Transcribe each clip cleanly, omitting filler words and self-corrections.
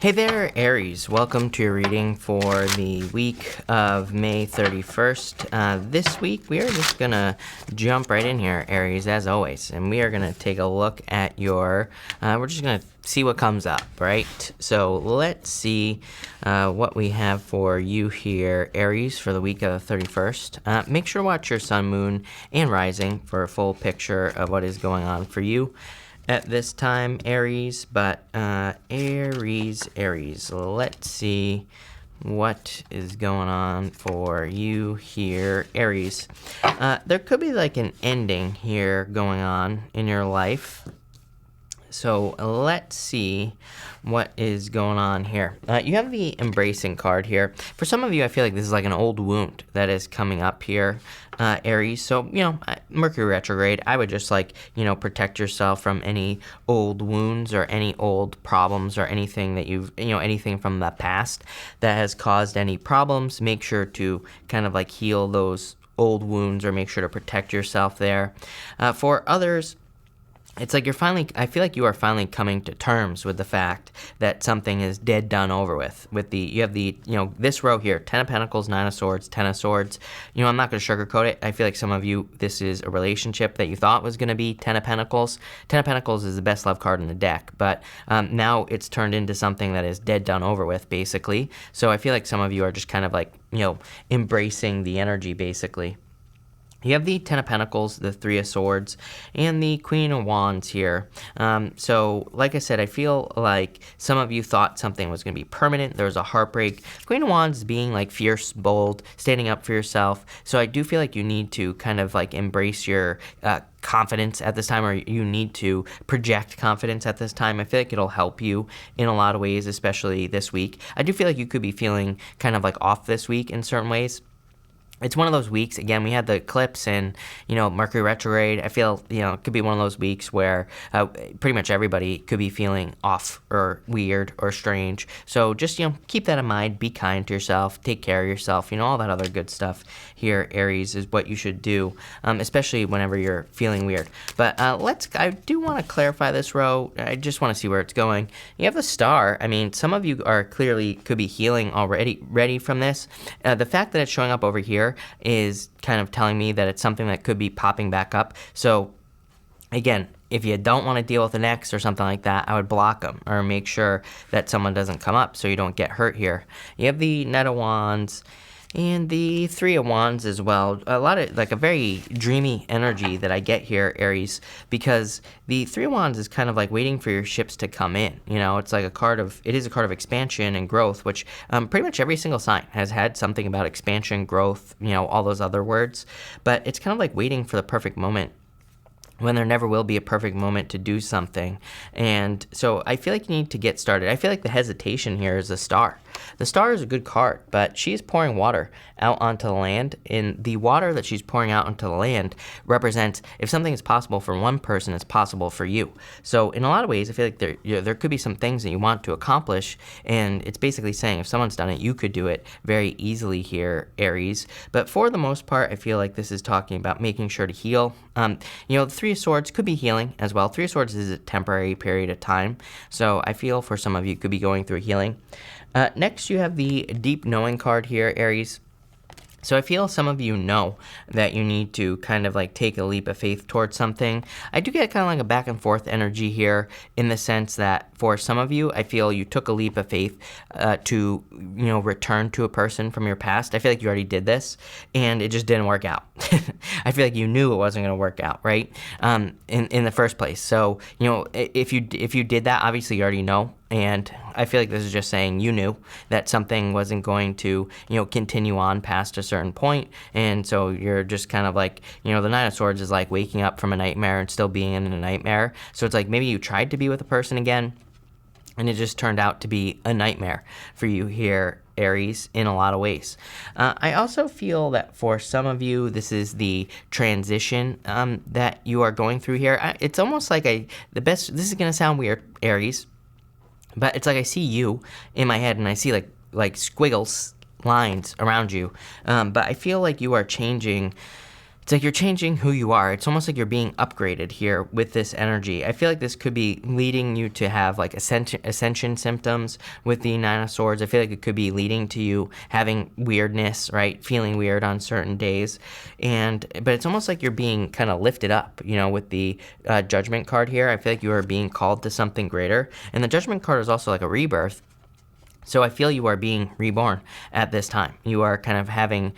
Hey there, Aries. Welcome to your reading for the week of May 31st. This week, we are just going to jump right in here, Aries, as always. And we are going to take a look at your, we're just going to see what comes up, right? So let's see what we have for you here, Aries, for the week of the 31st. Make sure to watch your sun, moon, and rising for a full picture of what is going on for you at this time, Aries. But Aries, let's see what is going on for you here, Aries. There could be like an ending here going on in your life. So let's see what is going on here. You have the embracing card here. For some of you, I feel like this is like an old wound that is coming up here, Aries. So, Mercury retrograde, I would just protect yourself from any old wounds or any old problems or anything that anything from the past that has caused any problems. Make sure to kind of heal those old wounds or make sure to protect yourself there. For others, it's like I feel like you are finally coming to terms with the fact that something is dead, done, over with. You have this row here, 10 of Pentacles, 9 of Swords, 10 of Swords. I'm not going to sugarcoat it. I feel like some of you, this is a relationship that you thought was going to be 10 of Pentacles. 10 of Pentacles is the best love card in the deck, but now it's turned into something that is dead, done, over with, basically. So I feel like some of you are just kind of embracing the energy, basically. You have the 10 of Pentacles, the 3 of Swords, and the Queen of Wands here. So, like I said, I feel like some of you thought something was going to be permanent. There was a heartbreak. Queen of Wands being fierce, bold, standing up for yourself. So I do feel like you need to kind of embrace your confidence at this time, or you need to project confidence at this time. I feel like it'll help you in a lot of ways, especially this week. I do feel like you could be feeling kind of off this week in certain ways. It's one of those weeks, again, we had the eclipse and, Mercury retrograde. I feel, it could be one of those weeks where pretty much everybody could be feeling off or weird or strange. So just, keep that in mind. Be kind to yourself. Take care of yourself. All that other good stuff here, Aries, is what you should do, especially whenever you're feeling weird. But I do want to clarify this row. I just want to see where it's going. You have the Star. I mean, some of you are clearly could be healing already, ready from this. The fact that it's showing up over here is kind of telling me that it's something that could be popping back up. So again, if you don't want to deal with an ex or something like that, I would block them or make sure that someone doesn't come up so you don't get hurt here. You have the Knight of Wands and the 3 of Wands as well. A lot of a very dreamy energy that I get here, Aries, because the 3 of Wands is kind of waiting for your ships to come in. It's it is a card of expansion and growth, which pretty much every single sign has had something about expansion, growth, all those other words. But it's kind of waiting for the perfect moment, when there never will be a perfect moment to do something. And so I feel like you need to get started. I feel like the hesitation here is the Star. The Star is a good card, but she's pouring water out onto the land, and the water that she's pouring out onto the land represents if something is possible for one person, it's possible for you. So in a lot of ways, I feel like there could be some things that you want to accomplish, and it's basically saying if someone's done it, you could do it very easily here, Aries. But for the most part, I feel like this is talking about making sure to heal. The 3 of Swords could be healing as well. 3 of Swords is a temporary period of time, so I feel for some of you could be going through healing. Next, you have the Deep Knowing card here, Aries. So I feel some of you know that you need to kind of take a leap of faith towards something. I do get kind of a back and forth energy here in the sense that for some of you, I feel you took a leap of faith to, return to a person from your past. I feel like you already did this and it just didn't work out. I feel like you knew it wasn't going to work out, right? In the first place. So, if you did that, obviously you already know. And I feel like this is just saying you knew that something wasn't going to, continue on past a certain point. And so you're just kind of the Nine of Swords is waking up from a nightmare and still being in a nightmare. So it's maybe you tried to be with a person again, and it just turned out to be a nightmare for you here, Aries, in a lot of ways. I also feel that for some of you, this is the transition that you are going through here. It's almost this is going to sound weird, Aries, but it's I see you in my head and I see like squiggles, lines around you. But I feel like you are changing It's like you're changing who you are. It's almost like you're being upgraded here with this energy. I feel like this could be leading you to have like ascension symptoms with the Nine of Swords. I feel like it could be leading to you having weirdness, right? Feeling weird on certain days. But it's almost like you're being kind of lifted up, with the Judgment card here. I feel like you are being called to something greater. And the Judgment card is also like a rebirth. So I feel you are being reborn at this time. You are kind of having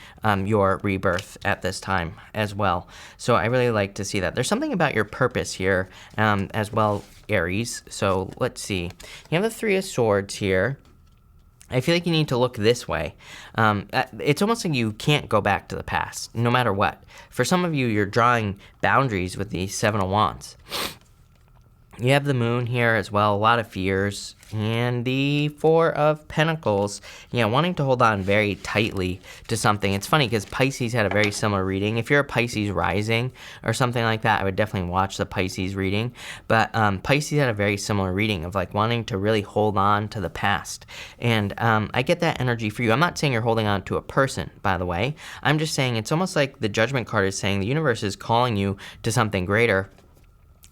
your rebirth at this time as well. So I really like to see that. There's something about your purpose here as well, Aries. So let's see. You have the Three of Swords here. I feel like you need to look this way. It's almost like you can't go back to the past, no matter what. For some of you, you're drawing boundaries with the Seven of Wands. You have the Moon here as well, a lot of fears, and the Four of Pentacles, wanting to hold on very tightly to something. It's funny because Pisces had a very similar reading. If you're a Pisces rising or something like that, I would definitely watch the Pisces reading. But Pisces had a very similar reading of like wanting to really hold on to the past. And I get that energy for you. I'm not saying you're holding on to a person, by the way. I'm just saying it's almost like the Judgment card is saying the universe is calling you to something greater.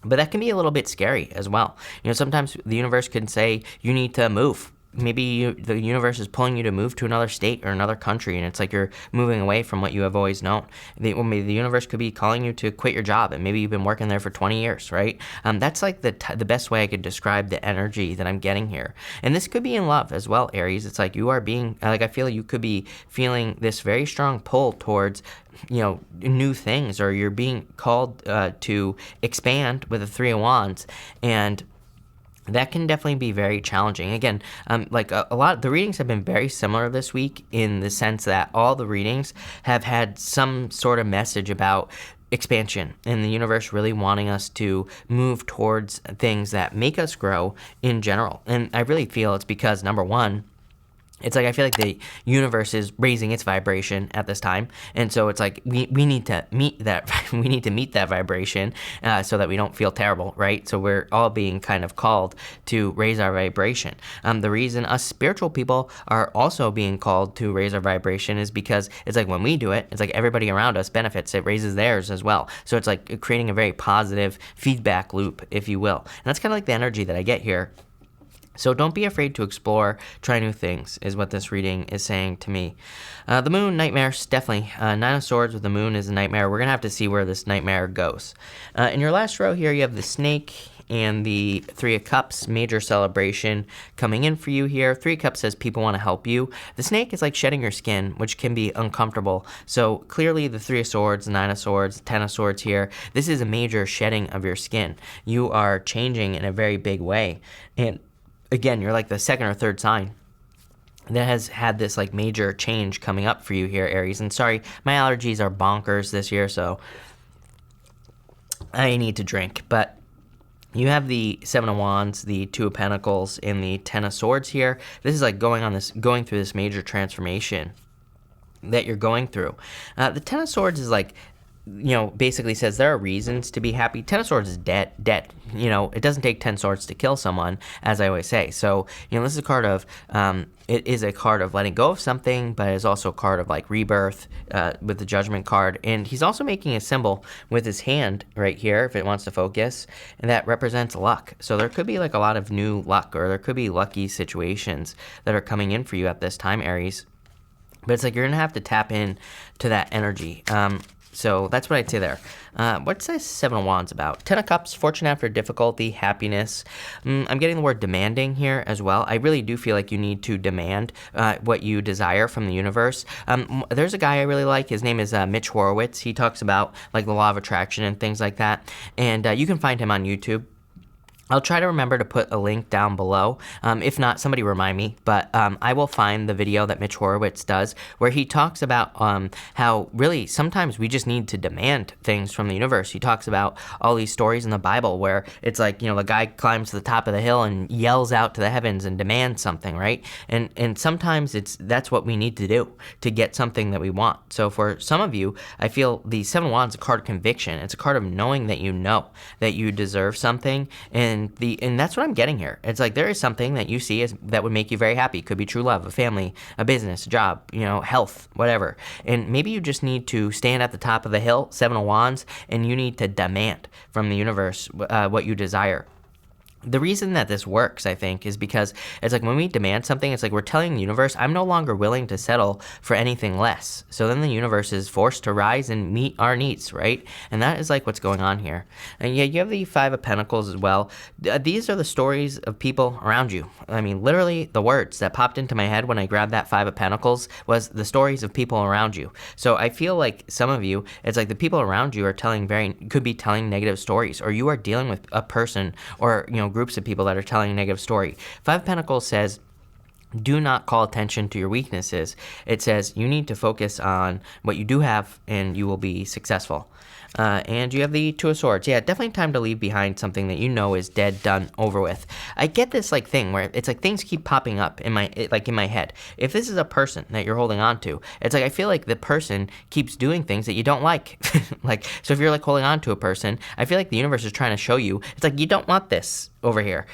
But that can be a little bit scary as well. Sometimes the universe can say you need to move. Maybe the universe is pulling you to move to another state or another country, and it's like you're moving away from what you have always known. Maybe the universe could be calling you to quit your job, and maybe you've been working there for 20 years, right? That's like the best way I could describe the energy that I'm getting here. And this could be in love as well, Aries. It's like you are being, like I feel you could be feeling this very strong pull towards new things, or you're being called to expand with the Three of Wands, and that can definitely be very challenging. Again, like a lot, the readings have been very similar this week in the sense that all the readings have had some sort of message about expansion and the universe really wanting us to move towards things that make us grow in general. And I really feel it's because, number one, it's like I feel like the universe is raising its vibration at this time, and so it's like we need to meet that vibration so that we don't feel terrible, right? So we're all being kind of called to raise our vibration. The reason us spiritual people are also being called to raise our vibration is because it's like when we do it, it's like everybody around us benefits. It raises theirs as well. So it's like creating a very positive feedback loop, if you will. And that's kind of like the energy that I get here. So don't be afraid to explore, try new things, is what this reading is saying to me. The Moon, nightmares, definitely. Nine of Swords with the Moon is a nightmare. We're going to have to see where this nightmare goes. In your last row here, you have the Snake and the Three of Cups, major celebration coming in for you here. Three of Cups says people want to help you. The Snake is like shedding your skin, which can be uncomfortable. So clearly the Three of Swords, the Nine of Swords, Ten of Swords here, this is a major shedding of your skin. You are changing in a very big way. And again, you're like the second or third sign that has had this like major change coming up for you here, Aries. And sorry, my allergies are bonkers this year, so I need to drink. But you have the Seven of Wands, the Two of Pentacles, and the Ten of Swords here. This is like going through this major transformation that you're going through. The Ten of Swords is like, basically says there are reasons to be happy. Ten of Swords is dead. It doesn't take 10 swords to kill someone, as I always say. So, this is a card of, it is a card of letting go of something, but it's also a card of like rebirth with the Judgment card. And he's also making a symbol with his hand right here, if it wants to focus, and that represents luck. So there could be like a lot of new luck, or there could be lucky situations that are coming in for you at this time, Aries. But it's like you're going to have to tap in to that energy. So that's what I'd say there. What's this Seven of Wands about? Ten of Cups, fortune after difficulty, happiness. I'm getting the word demanding here as well. I really do feel like you need to demand what you desire from the universe. There's a guy I really like. His name is Mitch Horowitz. He talks about like the law of attraction and things like that. And you can find him on YouTube. I'll try to remember to put a link down below. If not, somebody remind me. But I will find the video that Mitch Horowitz does where he talks about how really sometimes we just need to demand things from the universe. He talks about all these stories in the Bible where it's like, the guy climbs to the top of the hill and yells out to the heavens and demands something, right? And sometimes that's what we need to do to get something that we want. So for some of you, I feel the Seven of Wands is a card of conviction. It's a card of knowing that you know that you deserve something, and and that's what I'm getting here. It's like there is something that you see that would make you very happy. Could be true love, a family, a business, a job, health, whatever. And maybe you just need to stand at the top of the hill, 7 of Wands, and you need to demand from the universe what you desire. The reason that this works, I think, is because it's like when we demand something, it's like we're telling the universe, I'm no longer willing to settle for anything less. So then the universe is forced to rise and meet our needs, right? And that is like what's going on here. And yeah, you have the 5 of Pentacles as well. These are the stories of people around you. I mean, literally the words that popped into my head when I grabbed that 5 of Pentacles was the stories of people around you. So I feel like some of you, it's like the people around you are could be telling negative stories, or you are dealing with a person or, groups of people that are telling a negative story. 5 of Pentacles says, do not call attention to your weaknesses. It says you need to focus on what you do have and you will be successful. And you have the 2 of Swords. Yeah, definitely time to leave behind something that you know is dead, done, over with. I get this thing where it's like things keep popping up in my head. If this is a person that you're holding on to, it's like I feel like the person keeps doing things that you don't like. So if you're holding on to a person, I feel like the universe is trying to show you, it's like you don't want this over here.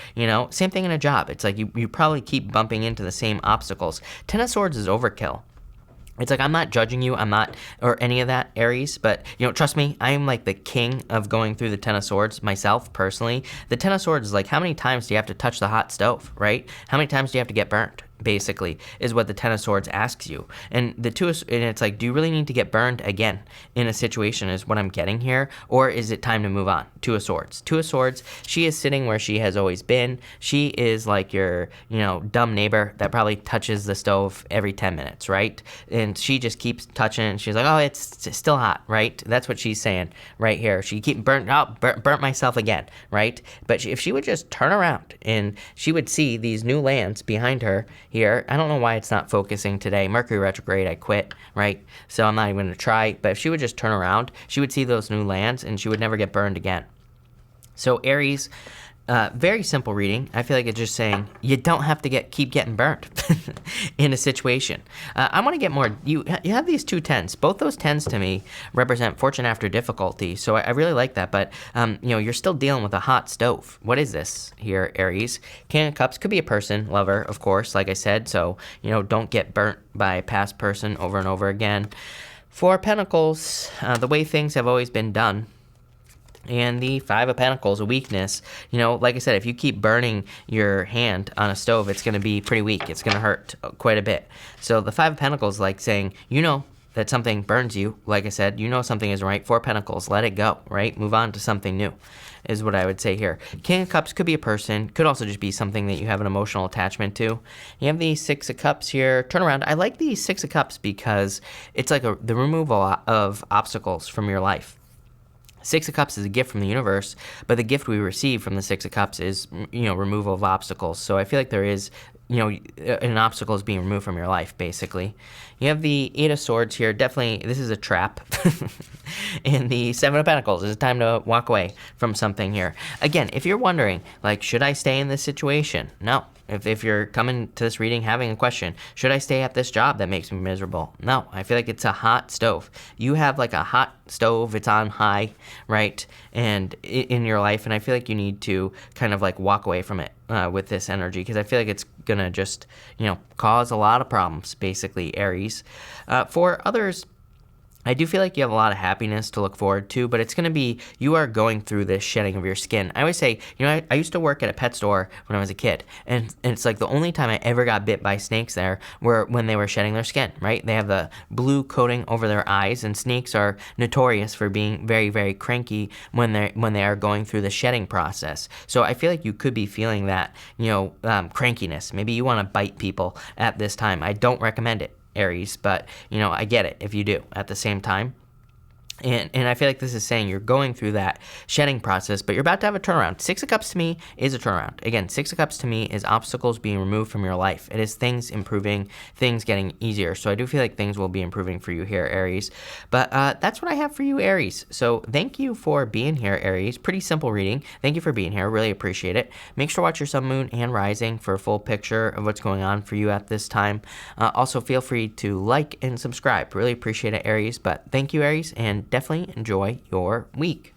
Same thing in a job. It's like you probably keep bumping into the same obstacles. 10 of Swords is overkill. It's like I'm not judging you, or any of that, Aries, but, trust me, I am the king of going through the 10 of Swords myself, personally. The 10 of Swords is how many times do you have to touch the hot stove, right? How many times do you have to get burnt? Basically, is what the 10 of Swords asks you. And the 2 of, and it's like, do you really need to get burned again in a situation is what I'm getting here, or is it time to move on? 2 of Swords. 2 of Swords, she is sitting where she has always been. She is like your, dumb neighbor that probably touches the stove every 10 minutes, right? And she just keeps touching it, and she's like, oh, it's still hot, right? That's what she's saying right here. She keep burnt myself again, right? But if she would just turn around and she would see these new lands behind her here. I don't know why it's not focusing today. Mercury retrograde, I quit, right? So I'm not even going to try. But if she would just turn around, she would see those new lands and she would never get burned again. So Aries, very simple reading. I feel like it's just saying you don't have to keep getting burnt in a situation. I want to get more. You have these 2 10s. Both those 10s to me represent fortune after difficulty. So I really like that. But you're still dealing with a hot stove. What is this here, Aries? King of Cups could be a person, lover, of course, like I said. So don't get burnt by a past person over and over again. 4 Pentacles, the way things have always been done. And the 5 of Pentacles, a weakness. Like I said, if you keep burning your hand on a stove, it's going to be pretty weak. It's going to hurt quite a bit. So the 5 of Pentacles saying, that something burns you. Like I said, something isn't right. 4 Pentacles, let it go, right? Move on to something new is what I would say here. King of Cups could be a person. Could also just be something that you have an emotional attachment to. You have the 6 of Cups here. Turn around. I like the 6 of Cups because it's like the removal of obstacles from your life. 6 of Cups is a gift from the universe, but the gift we receive from the 6 of Cups is, removal of obstacles. So I feel like there is, an obstacle is being removed from your life, basically. You have the 8 of Swords here. Definitely, this is a trap. And the 7 of Pentacles is time to walk away from something here. Again, if you're wondering, should I stay in this situation? No. If you're coming to this reading having a question, should I stay at this job that makes me miserable? No, I feel like it's a hot stove. You have a hot stove, it's on high, right? And in your life, and I feel like you need to kind of walk away from it with this energy, because I feel like it's gonna just, cause a lot of problems, basically, Aries. For others, I do feel like you have a lot of happiness to look forward to, but it's going to be, you are going through this shedding of your skin. I always say, I used to work at a pet store when I was a kid, and it's the only time I ever got bit by snakes there were when they were shedding their skin, right? They have the blue coating over their eyes, and snakes are notorious for being very, very cranky when they are going through the shedding process. So I feel like you could be feeling that, crankiness. Maybe you want to bite people at this time. I don't recommend it, Aries, but I get it if you do at the same time. And I feel like this is saying you're going through that shedding process, but you're about to have a turnaround. 6 of Cups to me is a turnaround. Again, 6 of Cups to me is obstacles being removed from your life. It is things improving, things getting easier. So I do feel like things will be improving for you here, Aries. But that's what I have for you, Aries. So thank you for being here, Aries. Pretty simple reading. Thank you for being here. Really appreciate it. Make sure to watch your sun, moon, and rising for a full picture of what's going on for you at this time. Also, feel free to like and subscribe. Really appreciate it, Aries. But thank you, Aries, and definitely enjoy your week.